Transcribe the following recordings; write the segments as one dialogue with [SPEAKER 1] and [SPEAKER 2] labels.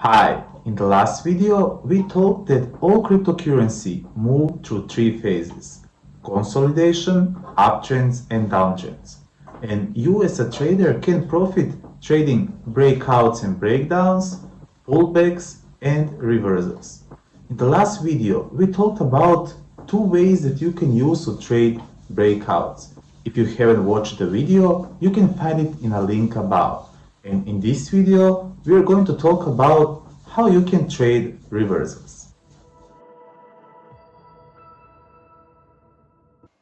[SPEAKER 1] Hi, in the last video we talked that all cryptocurrency move through three phases: consolidation, uptrends and downtrends. And you as a trader can profit trading breakouts and breakdowns, pullbacks and reversals. In the last video we talked about two ways that you can use to trade breakouts. If you haven't watched the video, you can find it in a link above. And in this video, we are going to talk about how you can trade reversals.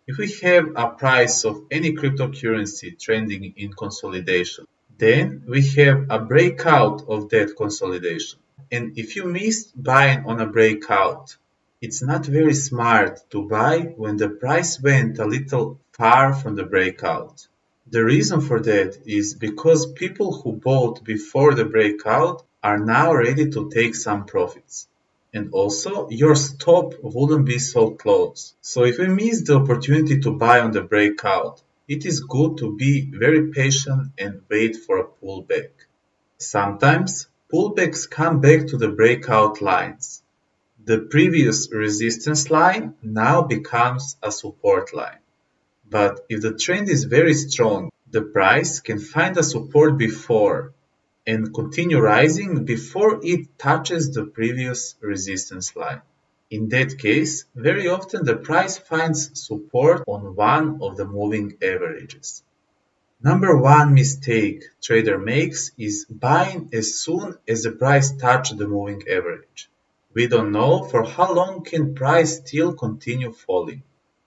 [SPEAKER 1] If we have a price of any cryptocurrency trending in consolidation, then we have a breakout of that consolidation. And if you missed buying on a breakout, it's not very smart to buy when the price went a little far from the breakout. The reason for that is because people who bought before the breakout are now ready to take some profits. And also, your stop wouldn't be so close. So if we miss the opportunity to buy on the breakout, it is good to be very patient and wait for a pullback. Sometimes, pullbacks come back to the breakout lines. The previous resistance line now becomes a support line. But if the trend is very strong, the price can find a support before and continue rising before it touches the previous resistance line. In that case, very often the price finds support on one of the moving averages. Number one mistake trader makes is buying as soon as the price touches the moving average. We don't know for how long can price still continue falling.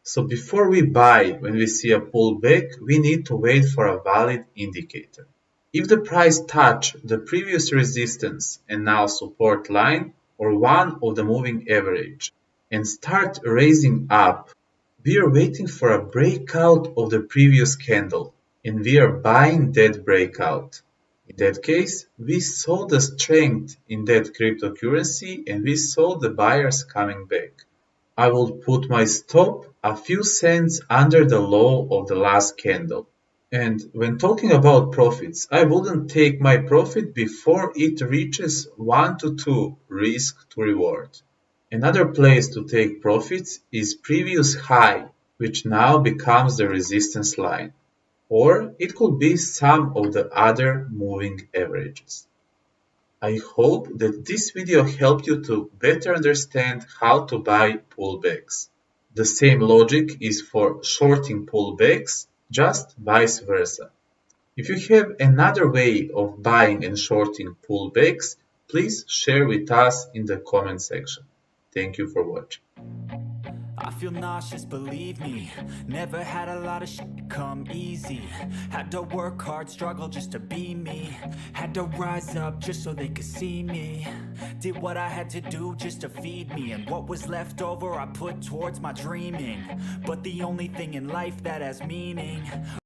[SPEAKER 1] So before we buy when we see a pullback, we need to wait for a valid indicator. If the price touch the previous resistance and now support line or one of the moving average and start raising up, we are waiting for a breakout of the previous candle and we are buying that breakout. In that case, we saw the strength in that cryptocurrency and we saw the buyers coming back. I will put my stop a few cents under the low of the last candle. And when talking about profits, I wouldn't take my profit before it reaches 1 to 2 risk to reward. Another place to take profits is previous high, which now becomes the resistance line. Or it could be some of the other moving averages. I hope that this video helped you to better understand how to buy pullbacks. The same logic is for shorting pullbacks, just vice versa. If you have another way of buying and shorting pullbacks, please share with us in the comment section. Thank you for watching.
[SPEAKER 2] I feel nauseous, believe me. Never had a lot of shit come easy. Had to work hard, struggle just to be me. Had to rise up just so they could see me. Did what I had to do just to feed me. And what was left over I put towards my dreaming. But the only thing in life that has meaning